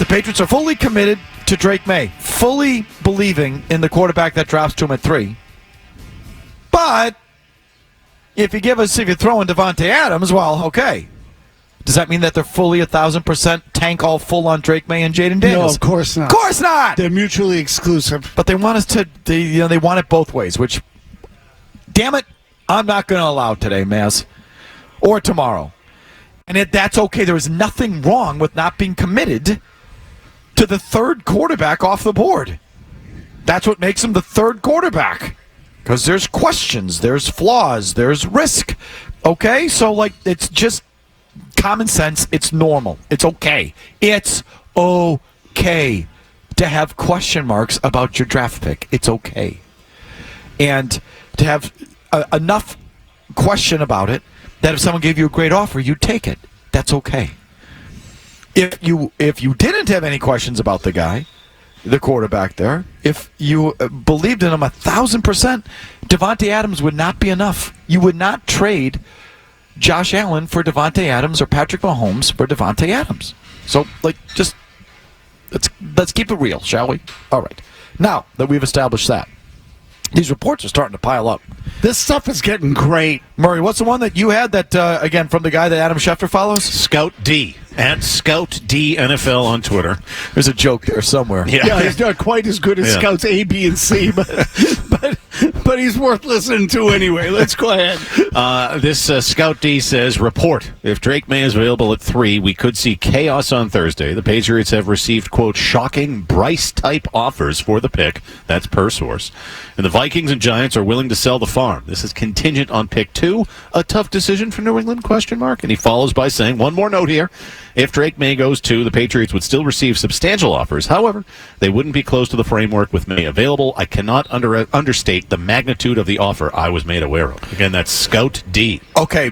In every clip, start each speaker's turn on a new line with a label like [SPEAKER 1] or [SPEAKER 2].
[SPEAKER 1] Patriots are fully committed to Drake May, fully believing in the quarterback that drops to him at 3. But if you throw in Davante Adams, well, okay. Does that mean that they're fully 1,000% tank all full on Drake May and Jaden Daniels?
[SPEAKER 2] No, of course not.
[SPEAKER 1] Of course not.
[SPEAKER 2] They're mutually exclusive.
[SPEAKER 1] But they want us to. They want it both ways. Which, damn it, I'm not going to allow today, Mazz, or tomorrow. And that's okay. There is nothing wrong with not being committed to the third quarterback off the board. That's what makes him the third quarterback. Because there's questions, there's flaws, there's risk. Okay? So, it's just common sense. It's normal. It's okay. It's okay to have question marks about your draft pick. It's okay. And to have enough question about it that if someone gave you a great offer, you'd take it. That's okay. If you didn't have any questions about the guy, the quarterback there, if you believed in him 1,000%, Davante Adams would not be enough. You would not trade Josh Allen for Davante Adams or Patrick Mahomes for Davante Adams. So, just let's keep it real, shall we? All right. Now that we've established that, these reports are starting to pile up.
[SPEAKER 2] This stuff is getting great.
[SPEAKER 1] Murray, what's the one that you had that, again, from the guy that Adam Schefter follows?
[SPEAKER 3] Scout D. At Scout D NFL on Twitter.
[SPEAKER 1] There's a joke there somewhere.
[SPEAKER 2] Yeah, he's not quite as good as Scouts A, B, and C, but he's worth listening to anyway. Let's go ahead.
[SPEAKER 3] This Scout D says, report. If Drake May is available at 3, we could see chaos on Thursday. The Patriots have received, quote, shocking Bryce-type offers for the pick. That's per source. And the Vikings and Giants are willing to sell the farm. This is contingent on pick 2. A tough decision for New England, question mark. And he follows by saying, one more note here. If Drake May goes 2, the Patriots would still receive substantial offers. However, they wouldn't be close to the framework with May available. I cannot understate the magnitude of the offer I was made aware of. Again, that's Scout D.
[SPEAKER 1] Okay.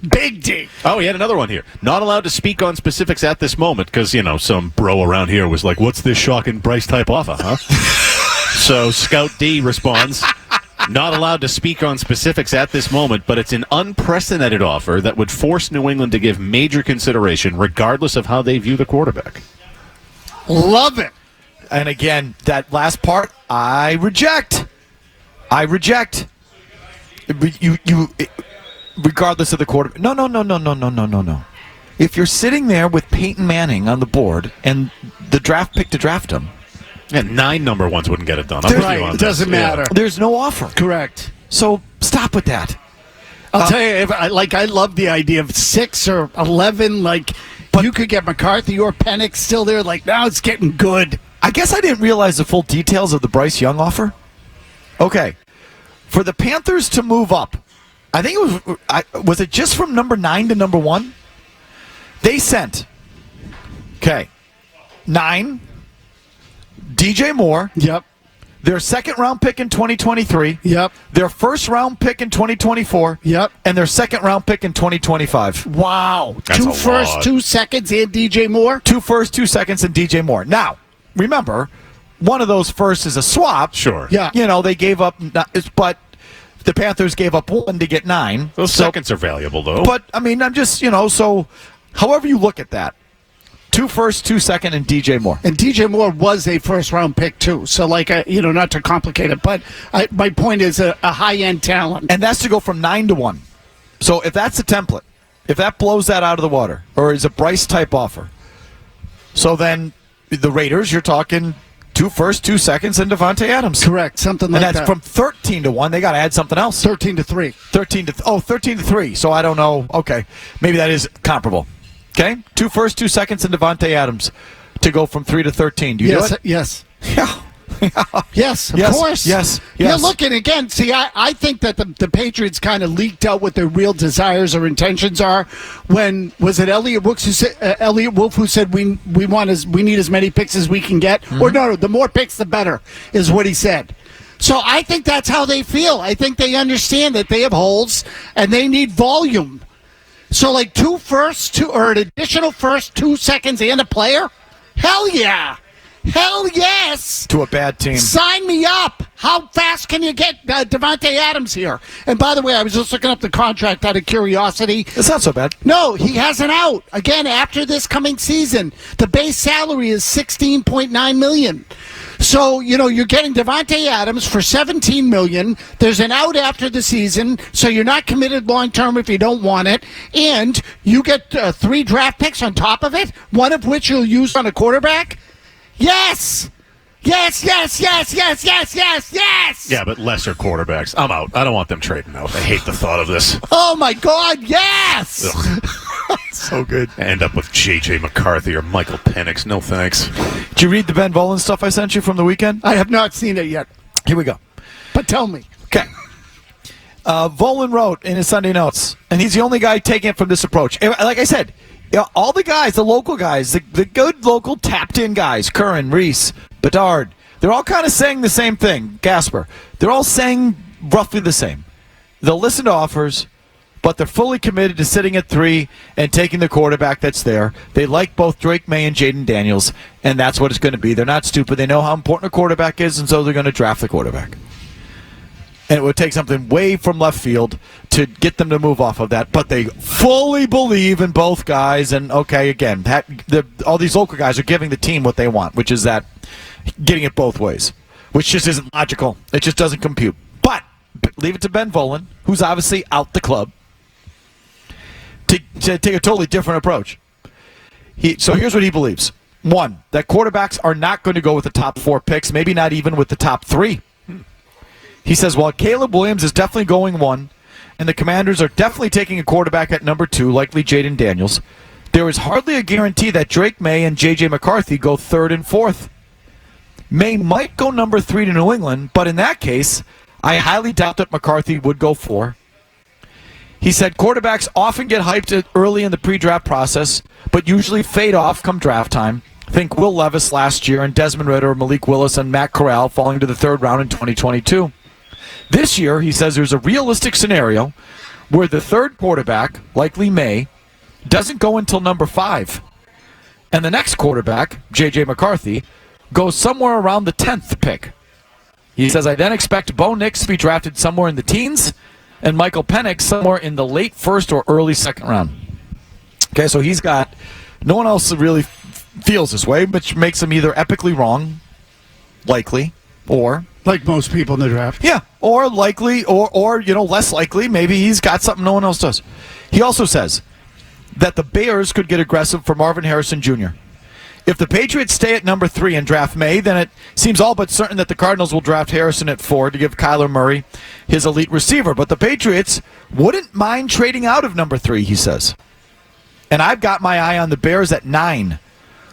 [SPEAKER 2] Big D.
[SPEAKER 3] Oh, he had another one here. Not allowed to speak on specifics at this moment because, some bro around here was like, what's this shocking Bryce-type offer, huh? So Scout D responds, not allowed to speak on specifics at this moment, but it's an unprecedented offer that would force New England to give major consideration regardless of how they view the quarterback.
[SPEAKER 2] Love it.
[SPEAKER 1] And again, that last part, I reject. You regardless of the quarterback. No. If you're sitting there with Peyton Manning on the board and the draft pick to draft him,
[SPEAKER 3] and 9 number ones wouldn't get it done.
[SPEAKER 2] Right, it doesn't matter.
[SPEAKER 1] There's no offer.
[SPEAKER 2] Correct.
[SPEAKER 1] So stop with that.
[SPEAKER 2] I'll tell you, I love the idea of 6 or 11. But you could get McCarthy or Penix still there. Now it's getting good.
[SPEAKER 1] I guess I didn't realize the full details of the Bryce Young offer. Okay. For the Panthers to move up, I think was it just from number 9 to number 1? They sent, 9, DJ Moore.
[SPEAKER 2] Yep.
[SPEAKER 1] Their second-round pick in 2023.
[SPEAKER 2] Yep.
[SPEAKER 1] Their first-round pick in 2024.
[SPEAKER 2] Yep.
[SPEAKER 1] And their second-round pick in 2025.
[SPEAKER 2] Wow.
[SPEAKER 3] That's
[SPEAKER 2] 2
[SPEAKER 3] a
[SPEAKER 2] firsts,
[SPEAKER 3] lot.
[SPEAKER 2] 2 seconds, and DJ Moore?
[SPEAKER 1] 2 firsts, 2 seconds, and DJ Moore. Now, remember, one of those firsts is a swap.
[SPEAKER 3] Sure.
[SPEAKER 2] Yeah.
[SPEAKER 1] They gave up, but the Panthers gave up 1 to get 9.
[SPEAKER 3] Those seconds are valuable, though.
[SPEAKER 1] But, I'm just, so however you look at that, 2 first, 2 second, and DJ Moore.
[SPEAKER 2] And DJ Moore was a first-round pick, too. So, not to complicate it, but my point is a high-end talent.
[SPEAKER 1] And that's to go from 9 to 1. So if that's the template, if that blows that out of the water, or is a Bryce-type offer, so then the Raiders, you're talking 2 first, 2 seconds, and Davante Adams.
[SPEAKER 2] Correct, something like that.
[SPEAKER 1] And that's from 13 to 1. They got to add something else.
[SPEAKER 2] 13 to 3.
[SPEAKER 1] 13 to 3. So I don't know. Okay. Maybe that is comparable. Okay? 2 first, 2 seconds, and Davante Adams to go from 3 to 13. Do you do it?
[SPEAKER 2] Yes.
[SPEAKER 1] Yeah.
[SPEAKER 2] Yes, of course.
[SPEAKER 1] Yes.
[SPEAKER 2] Yeah, look, and again, see, I think that the Patriots kind of leaked out what their real desires or intentions are. When was it Elliott Wolf who said we need as many picks as we can get? Mm-hmm. Or no, the more picks the better is what he said. So I think that's how they feel. I think they understand that they have holes and they need volume. So 2 firsts, or an additional first, 2 seconds, and a player? Hell yeah. Hell yes.
[SPEAKER 1] To a bad team.
[SPEAKER 2] Sign me up. How fast can you get Davante Adams here? And by the way, I was just looking up the contract out of curiosity.
[SPEAKER 1] It's not so bad.
[SPEAKER 2] No, he has an out. Again, after this coming season, the base salary is $16.9 million. So, you're getting Davante Adams for $17 million. There's an out after the season, so you're not committed long-term if you don't want it. And you get 3 draft picks on top of it, one of which you'll use on a quarterback. Yes! Yes, yes, yes, yes, yes, yes, yes!
[SPEAKER 3] Yeah, but lesser quarterbacks. I'm out. I don't want them trading out. I hate the thought of this.
[SPEAKER 2] Oh, my God, yes!
[SPEAKER 1] So good.
[SPEAKER 3] End up with J.J. McCarthy or Michael Penix. No thanks.
[SPEAKER 1] Did you read the Ben Volin stuff I sent you from the weekend?
[SPEAKER 2] I have not seen it yet.
[SPEAKER 1] Here we go.
[SPEAKER 2] But tell me.
[SPEAKER 1] Okay. Volin wrote in his Sunday notes, and he's the only guy taking it from this approach. Like I said, all the guys, the local guys, the good local tapped-in guys, Curran, Reese, Bedard, they're all kind of saying the same thing. Gasper. They're all saying roughly the same. They'll listen to offers, but they're fully committed to sitting at 3 and taking the quarterback that's there. They like both Drake May and Jaden Daniels, and that's what it's going to be. They're not stupid. They know how important a quarterback is, and so they're going to draft the quarterback. And it would take something way from left field to get them to move off of that. But they fully believe in both guys. And, okay, again, all these local guys are giving the team what they want, which is that getting it both ways, which just isn't logical. It just doesn't compute. But leave it to Ben Volin, who's obviously out the club, to take a totally different approach. So here's what he believes. 1, that quarterbacks are not going to go with the top 4 picks, maybe not even with the top 3. He says, while Caleb Williams is definitely going 1, and the Commanders are definitely taking a quarterback at number 2, likely Jaden Daniels, there is hardly a guarantee that Drake May and J.J. McCarthy go 3rd and 4th. May might go number 3 to New England, but in that case, I highly doubt that McCarthy would go 4. He said quarterbacks often get hyped early in the pre-draft process, but usually fade off come draft time. Think Will Levis last year and Desmond Ridder, Malik Willis, and Matt Corral falling to the 3rd round in 2022. This year, he says there's a realistic scenario where the 3rd quarterback, likely May, doesn't go until number 5. And the next quarterback, J.J. McCarthy, goes somewhere around the 10th pick. He says, I then expect Bo Nix to be drafted somewhere in the teens and Michael Penix somewhere in the late 1st or early 2nd round. Okay, so he's got, no one else really feels this way, which makes him either epically wrong, likely, or...
[SPEAKER 2] Like most people in the draft.
[SPEAKER 1] Yeah, or likely, or less likely, maybe he's got something no one else does. He also says that the Bears could get aggressive for Marvin Harrison Jr. If the Patriots stay at number 3 and draft May, then it seems all but certain that the Cardinals will draft Harrison at 4 to give Kyler Murray his elite receiver. But the Patriots wouldn't mind trading out of number 3, he says. And I've got my eye on the Bears at 9,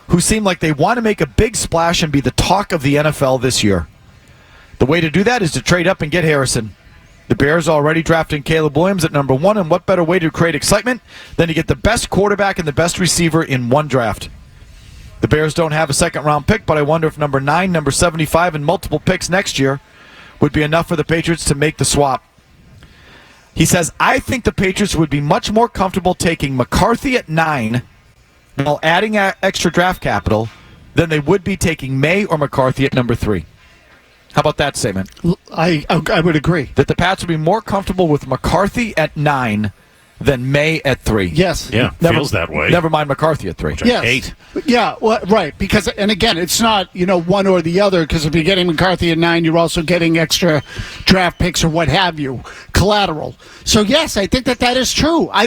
[SPEAKER 1] who seem like they want to make a big splash and be the talk of the NFL this year. The way to do that is to trade up and get Harrison. The Bears are already drafting Caleb Williams at number 1, and what better way to create excitement than to get the best quarterback and the best receiver in one draft? The Bears don't have a 2nd-round pick, but I wonder if number 9, number 75, and multiple picks next year would be enough for the Patriots to make the swap. He says, I think the Patriots would be much more comfortable taking McCarthy at 9 while adding extra draft capital than they would be taking May or McCarthy at number 3. How about that statement?
[SPEAKER 2] I would agree.
[SPEAKER 1] That the Pats would be more comfortable with McCarthy at 9 than May at 3.
[SPEAKER 2] Yes.
[SPEAKER 3] Yeah, feels that way.
[SPEAKER 1] Never mind McCarthy at 3.
[SPEAKER 2] Yes.
[SPEAKER 3] 8.
[SPEAKER 2] Yeah, well, right. Because, and again, it's not, one or the other, because if you're getting McCarthy at 9, you're also getting extra draft picks or what have you, collateral. So, yes, I think that is true. I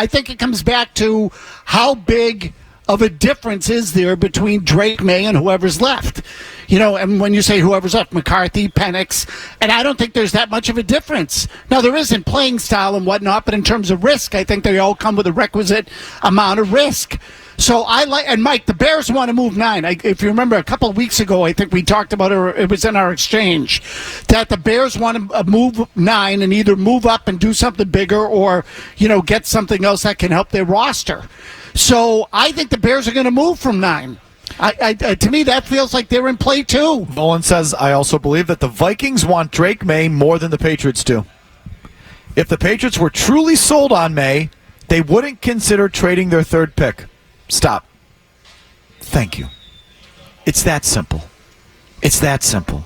[SPEAKER 2] think it comes back to how big of a difference is there between Drake May and whoever's left. And when you say whoever's left, McCarthy, Penix, and I don't think there's that much of a difference. Now, there is in playing style and whatnot, but in terms of risk, I think they all come with a requisite amount of risk. So and Mike, the Bears want to move 9. If you remember a couple of weeks ago, I think we talked about it was in our exchange, that the Bears want to move 9 and either move up and do something bigger or, get something else that can help their roster. So I think the Bears are going to move from 9. To me, that feels like they're in play, too.
[SPEAKER 1] Nolan says, I also believe that the Vikings want Drake May more than the Patriots do. If the Patriots were truly sold on May, they wouldn't consider trading their 3rd pick. Stop. Thank you. It's that simple. It's that simple.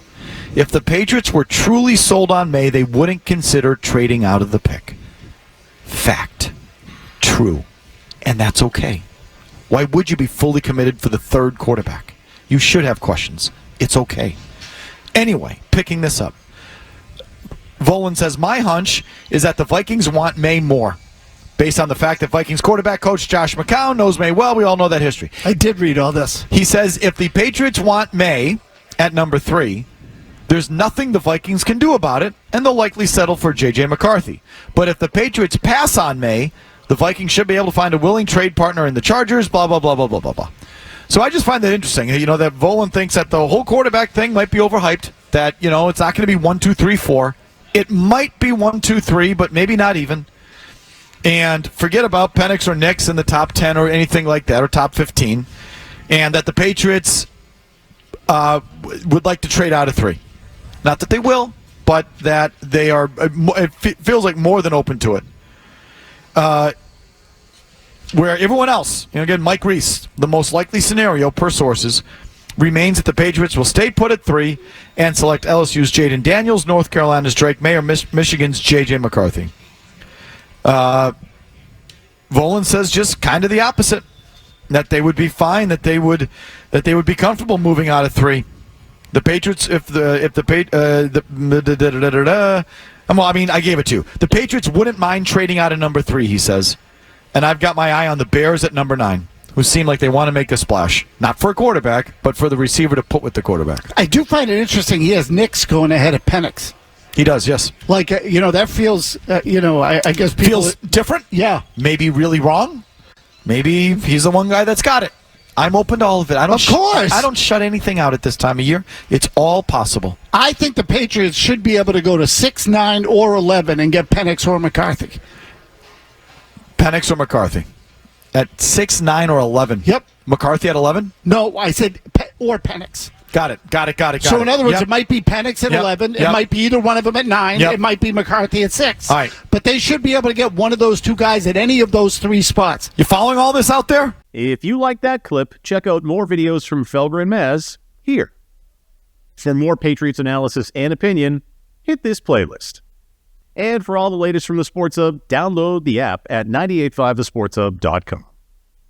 [SPEAKER 1] If the Patriots were truly sold on May, they wouldn't consider trading out of the pick. Fact. True. And that's okay. Why would you be fully committed for the third quarterback? You should have questions. It's okay. Anyway, picking this up. Volan says, my hunch is that the Vikings want May more. Based on the fact that Vikings quarterback coach Josh McCown knows May well. We all know that history.
[SPEAKER 2] I did read all this.
[SPEAKER 1] He says if the Patriots want May at number 3, there's nothing the Vikings can do about it, and they'll likely settle for J.J. McCarthy. But if the Patriots pass on May, the Vikings should be able to find a willing trade partner in the Chargers, blah, blah, blah, blah, blah, blah, blah. So I just find that interesting. You know, that Volan thinks that the whole quarterback thing might be overhyped, that, you know, it's not going to be 1, 2, 3, 4. It might be 1, 2, 3, but maybe not even. And forget about Penix or Nix in the top 10 or anything like that, or top 15. And that the Patriots would like to trade out of 3. Not that they will, but that they are, it feels like more than open to it. Where everyone else, you know, again, Mike Reese, the most likely scenario per sources, remains that the Patriots will stay put at 3 and select LSU's Jaden Daniels, North Carolina's Drake May, or Michigan's J.J. McCarthy. Volan says just kind of the opposite, that they would be fine, that they would be comfortable moving out of 3. The Patriots, I gave it to you. The Patriots wouldn't mind trading out of number 3, he says. And I've got my eye on the Bears at number 9, who seem like they want to make a splash. Not for a quarterback, but for the receiver to put with the quarterback.
[SPEAKER 2] I do find it interesting he has Nix going ahead of Penix.
[SPEAKER 1] He does, yes.
[SPEAKER 2] Like, that feels, I guess people...
[SPEAKER 1] Feels different?
[SPEAKER 2] Yeah.
[SPEAKER 1] Maybe really wrong? Maybe he's the one guy that's got it. I'm open to all of it.
[SPEAKER 2] Of course.
[SPEAKER 1] I don't shut anything out at this time of year. It's all possible.
[SPEAKER 2] I think the Patriots should be able to go to 6, 9, or 11 and get Penix or McCarthy.
[SPEAKER 1] Penix or McCarthy? At 6, 9, or 11?
[SPEAKER 2] Yep.
[SPEAKER 1] McCarthy at 11?
[SPEAKER 2] No, I said or Penix.
[SPEAKER 1] Got it.
[SPEAKER 2] So in other words, it might be Penix at 11. It might be either one of them at 9. It might be McCarthy at 6.
[SPEAKER 1] All right.
[SPEAKER 2] But they should be able to get one of those 2 guys at any of those 3 spots.
[SPEAKER 1] You following all this out there?
[SPEAKER 4] If you like that clip, check out more videos from Felger and Mazz here. For more Patriots analysis and opinion, hit this playlist. And for all the latest from the Sports Hub, download the app at 985thesportshub.com.